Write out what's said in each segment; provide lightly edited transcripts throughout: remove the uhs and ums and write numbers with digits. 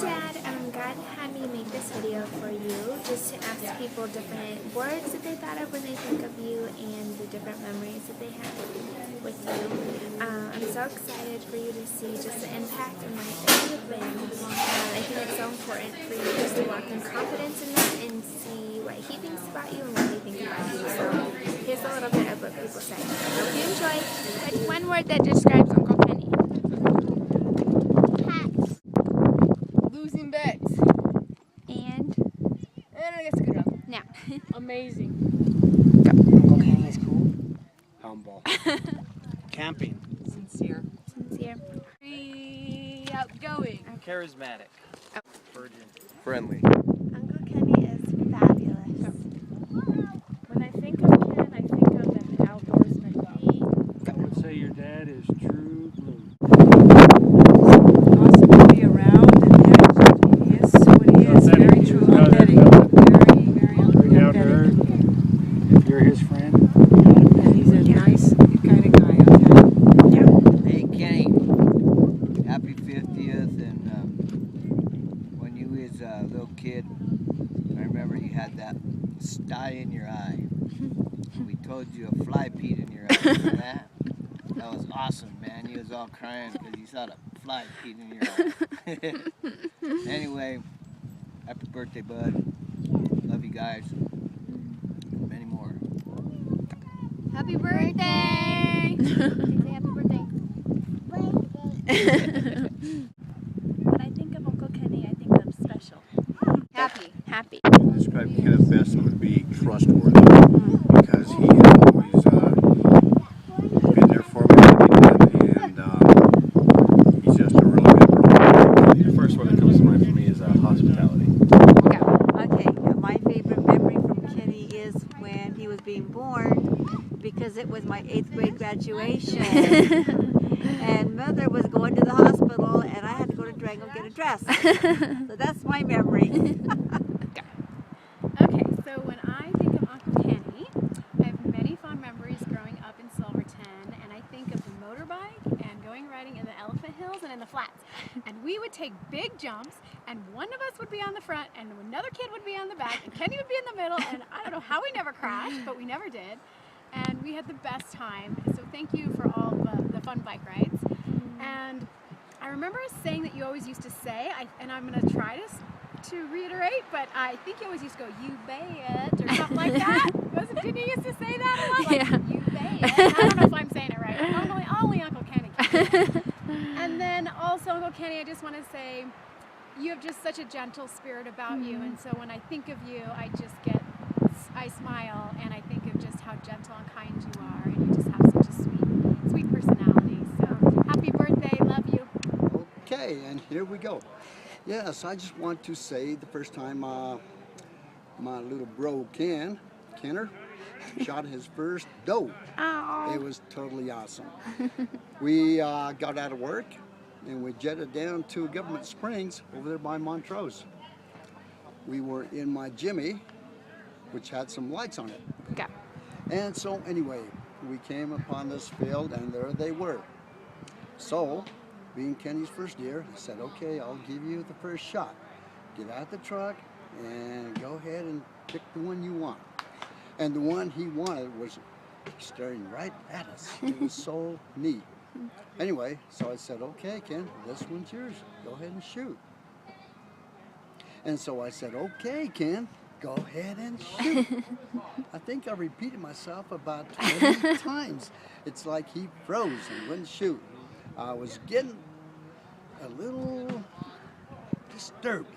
Dad, God had me make this video for you just to ask people different words that they thought of when they think of you and the different memories that they have with you. I'm so excited for you to see just the impact and life that you've been. I think it's so important for you just to walk in confidence in that and see what he thinks about you and what they think about you. So here's a little bit of what people say. I hope you enjoy. What's one word that describes Uncle Kenny? Losing bets. And I guess a good one. now. Amazing. Uncle Kenny is cool. Humble. Camping. Sincere. Sincere. Very outgoing. Charismatic. Oh. Virgin. Friendly. Uncle Kenny is fabulous. When I think of Ken, I think of an outdoorsman. I would say your dad is true blue. Awesome to be around, and he is what he is. Very true, empathetic. Very Very down to empathetic. earth. If you're his friend, And he's a nice kind of guy, I'll tell you. Hey Kenny, happy 50th, and when you was a little kid, I remember you had that sty in your eye. We told you a fly peed in your eye. Remember that? That was awesome, man. You was all crying because you thought a fly peed in your eye. Anyway, happy birthday, bud. Love you guys. Many more. Happy birthday! Say happy birthday. When I think of Uncle Kenny, I think of special. Happy. Happy. To describe Kenneth best would be trustworthy, because he has always been there for me, and he's just a really good brother. The first word that comes to mind for me is hospitality. Okay, my favorite memory from Kenny is when he was being born, because it was my 8th grade graduation. And Mother was going to the hospital, and I had to go to Durango and get a dress. So that's my memory. Okay, so when I think of Uncle Kenny, I have many fond memories growing up in Silverton, and I think of the motorbike and going riding in the Elephant Hills and in the flats. And we would take big jumps, and one of us would be on the front, and another kid would be on the back, and Kenny would be in the middle, and I don't know how we never crashed, but we never did. And we had the best time, so thank you for all the fun bike rides. And I remember a saying that you always used to say, and I'm going to try to reiterate, but I think you always used to go, "You bet," or something like that. Didn't you used to say that a lot? Like, Yeah. "You bet." I don't know if I'm saying it right. Only Uncle Kenny can. And then also, Uncle Kenny, I just want to say, you have just such a gentle spirit about you, and so when I think of you, I smile, and I think of just how gentle and kind you are, and you just have such a sweet personality. So happy birthday, love you. Okay, and here we go. Yes, I just want to say the first time my little bro Kenner shot his first doe. Oh. It was totally awesome. We got out of work and we jetted down to Government Springs over there by Montrose. We were in my Jimmy, which had some lights on it. Okay. And so anyway, we came upon this field and there they were. So, being Kenny's first year, I said, okay, I'll give you the first shot. Get out the truck and go ahead and pick the one you want. And the one he wanted was staring right at us. It was so neat. Anyway, so I said, okay, Ken, this one's yours. Go ahead and shoot. And so I said, okay, Ken, go ahead and shoot. I think I repeated myself about 20 times. It's like he froze and wouldn't shoot. I was getting a little disturbed.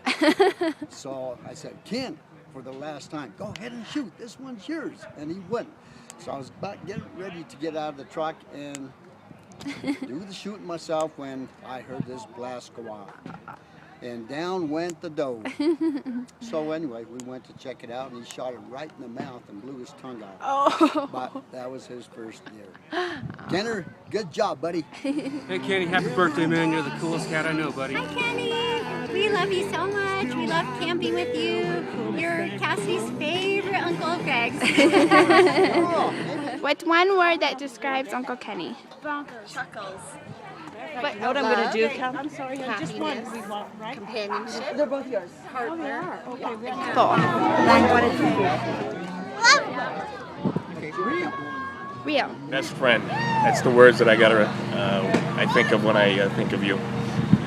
So I said, Ken, for the last time, go ahead and shoot. This one's yours. And he wouldn't. So I was about getting ready to get out of the truck and do the shooting myself when I heard this blast go off. And down went the doe. So anyway, we went to check it out, and he shot it right in the mouth and blew his tongue out. Oh. But that was his first year. Kenner, good job, buddy. hey Kenny, happy birthday, man. You're the coolest cat I know, buddy. Hi, Kenny. We love you so much. We love camping with you. You're Cassie's favorite Uncle of Greg's. What's one word that describes Uncle Kenny? Chuckles. But you know what I'm going to do? Come. I'm sorry, just one we want, right? Companionship. They're both yours. Oh, they are. Okay, very good. Rio. Best friend. That's the words that I think of when I think of you.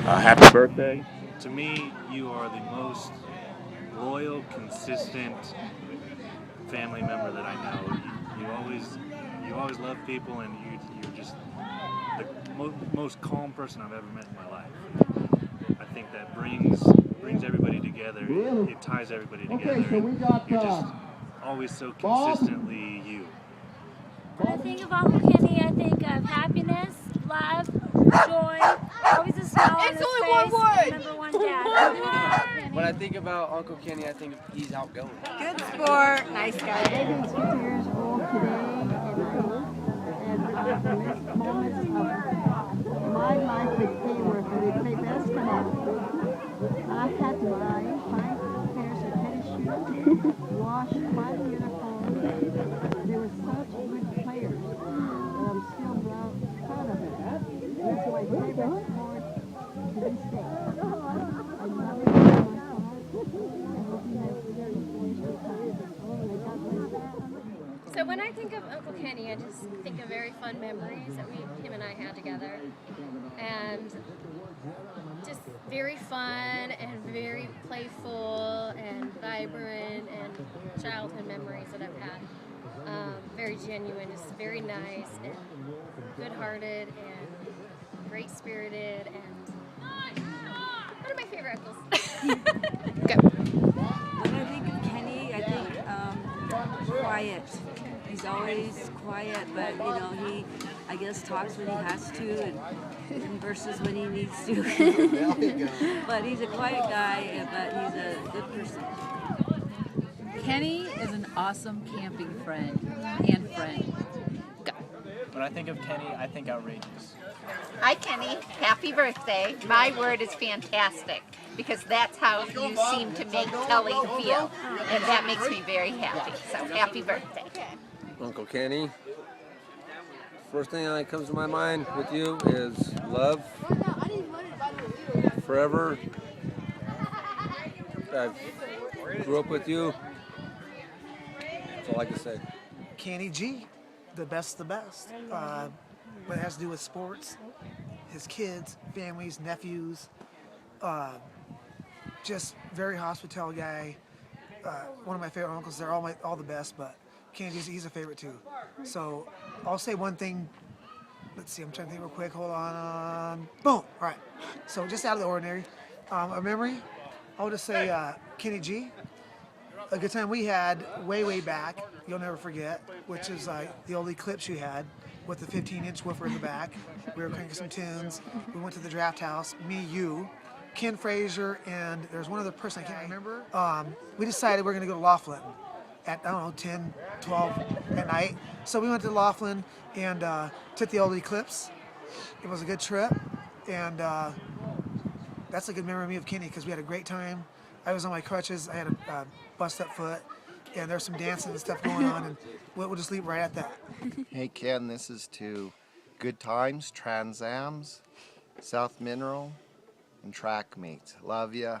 Happy birthday. To me, you are the most loyal, consistent family member that I know. You always love people, and you're just the most calm person I've ever met in my life. I think that brings everybody together. It ties everybody together. You're just always so consistently you. When I think of Uncle Kenny, I think of happiness, love, joy, always a smile on his face, and number one dad. When I think about Uncle Kenny, I think he's outgoing. Good sport. Nice guy. David's 2 years old today, and the moments of my life with Kayworth, when they play basketball. I had to buy 5 pairs of tennis shoes, wash 5 uniforms. They were such good players, and I'm still proud of it. That's my favorite sport to this day. I love it so much. I hope you have a very wonderful time. So when I think of Uncle Kenny, I just think of very fun memories that him and I had together, and just very fun and very playful and vibrant and childhood memories that I've had. Very genuine, just very nice and good-hearted and great-spirited, and one of my favorite uncles. When I think of Kenny, I think quiet. He's always quiet, but he, I guess, talks when he has to and versus when he needs to. But he's a quiet guy, but he's a good person. Kenny is an awesome camping friend and friend. When I think of Kenny, I think outrageous. Hi, Kenny. Happy birthday. My word is fantastic because that's how you seem to make Kelly feel. And that makes me very happy. So happy birthday. Uncle Kenny, first thing that comes to my mind with you is love. Forever. I grew up with you. That's all I can say. Kenny G, the best. What has to do with sports, his kids, families, nephews, just very hospitable guy. One of my favorite uncles. They're all the best, but Kenny, he's a favorite too. So I'll say one thing. Let's see, I'm trying to think real quick. Hold on. Boom. All right. So just out of the ordinary. A memory, I would just say Kenny G. A good time we had way back, you'll never forget, which is the old Eclipse you had with the 15-inch woofer in the back. We were cranking some tunes. We went to the draft house, me, you, Ken Frazier, and there's one other person I can't remember. We decided we're going to go to Laughlin at, 10, 12 at night. So we went to Laughlin and took the old Eclipse. It was a good trip, and that's a good memory of me of Kenny because we had a great time. I was on my crutches. I had a bust-up foot, and there's some dancing and stuff going on, and we'll just leave right at that. Hey Ken, this is to Good Times, Trans Ams, South Mineral, and Track Meets. Love ya.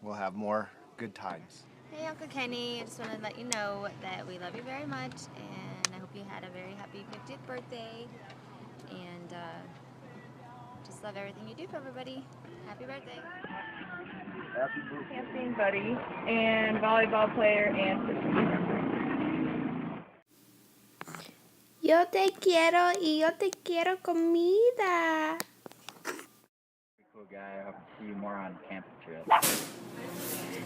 We'll have more good times. Hey Uncle Kenny, I just want to let you know that we love you very much, and I hope you had a very happy 50th birthday, and just love everything you do for everybody. Happy birthday. Camping buddy and volleyball player and Yo te quiero y yo te quiero comida. Cool guy. I hope to see you more on camping trips.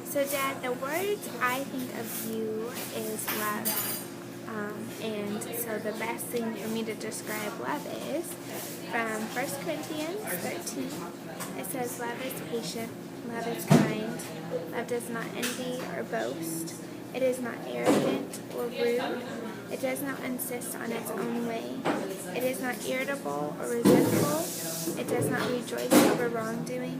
So Dad, the words I think of you is love. And so the best thing for me to describe love is from 1 Corinthians 13. It says, love is patient, love is kind, love does not envy or boast. It is not arrogant or rude. It does not insist on its own way. It is not irritable or resentful. It does not rejoice over wrongdoing,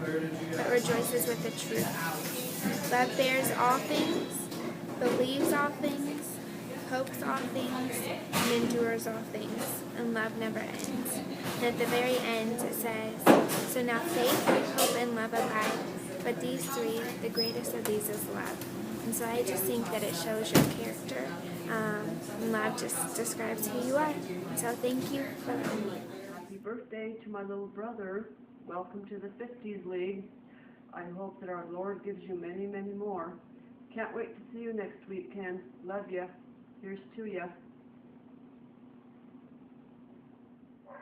but rejoices with the truth. Love bears all things, believes all things, hopes all things, and endures all things, and love never ends. And at the very end it says, "So now faith, hope, and love abide, but these three, the greatest of these is love." And so I just think that it shows your character. Love just describes who you are. So thank you for letting me. Happy birthday to my little brother. Welcome to the 50s League. I hope that our Lord gives you many, many more. Can't wait to see you next week, Ken. Love ya. Here's to ya.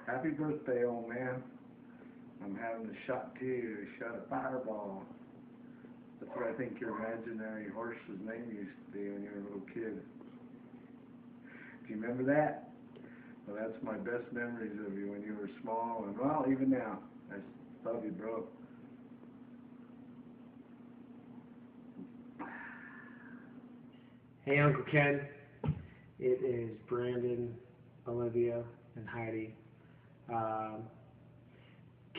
Happy birthday, old man. I'm having a shot too, a shot of Fireball. That's what I think your imaginary horse's name used to be when you were a little kid. Do you remember that? Well, that's my best memories of you when you were small, and well, even now. I love you, bro. Hey, Uncle Ken. It is Brandon, Olivia, and Heidi.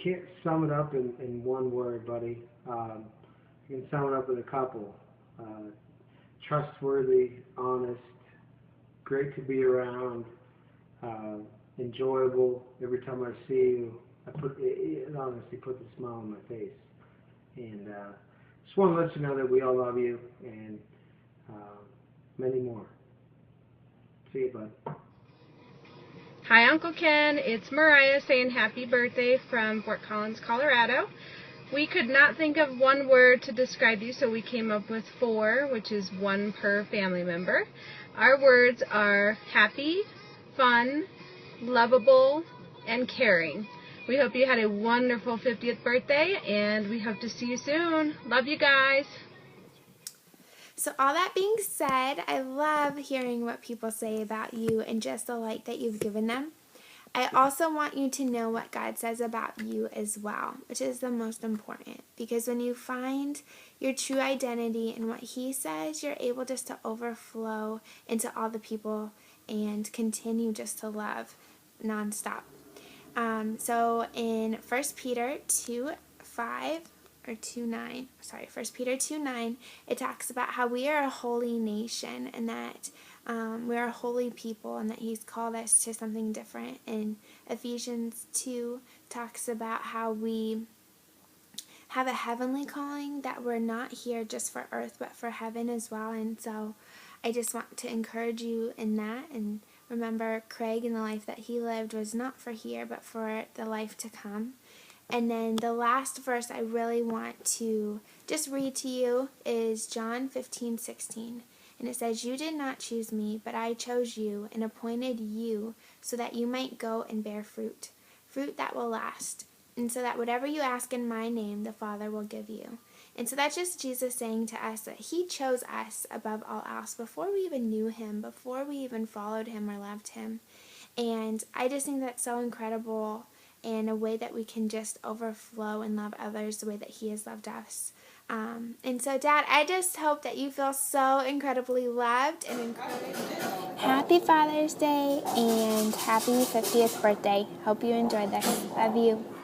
Can't sum it up in one word, buddy. You can sum it up in a couple. Trustworthy, honest, great to be around, enjoyable. Every time I see you, it honestly puts a smile on my face. And just want to let you know that we all love you, and many more. See you, bud. Hi, Uncle Ken. It's Mariah saying happy birthday from Fort Collins, Colorado. We could not think of one word to describe you, so we came up with 4, which is 1 per family member. Our words are happy, fun, lovable, and caring. We hope you had a wonderful 50th birthday, and we hope to see you soon. Love you guys. So all that being said, I love hearing what people say about you and just the light that you've given them. I also want you to know what God says about you as well, which is the most important. Because when you find your true identity in what He says, you're able just to overflow into all the people and continue just to love nonstop. So in 1 Peter 2:5, or 2:9, sorry, 1 Peter 2:9, it talks about how we are a holy nation and that we are a holy people and that He's called us to something different. And Ephesians 2 talks about how we have a heavenly calling, that we're not here just for earth but for heaven as well. And so I just want to encourage you in that. And remember, Craig and the life that he lived was not for here but for the life to come. And then the last verse I really want to just read to you is John 15:16. And it says, "You did not choose me, but I chose you and appointed you so that you might go and bear fruit, fruit that will last. And so that whatever you ask in my name, the Father will give you." And so that's just Jesus saying to us that He chose us above all else before we even knew Him, before we even followed Him or loved Him. And I just think that's so incredible, and a way that we can just overflow and love others the way that He has loved us. And so, Dad, I just hope that you feel so incredibly loved and encouraged. Happy Father's Day and happy 50th birthday. Hope you enjoyed this. Love you.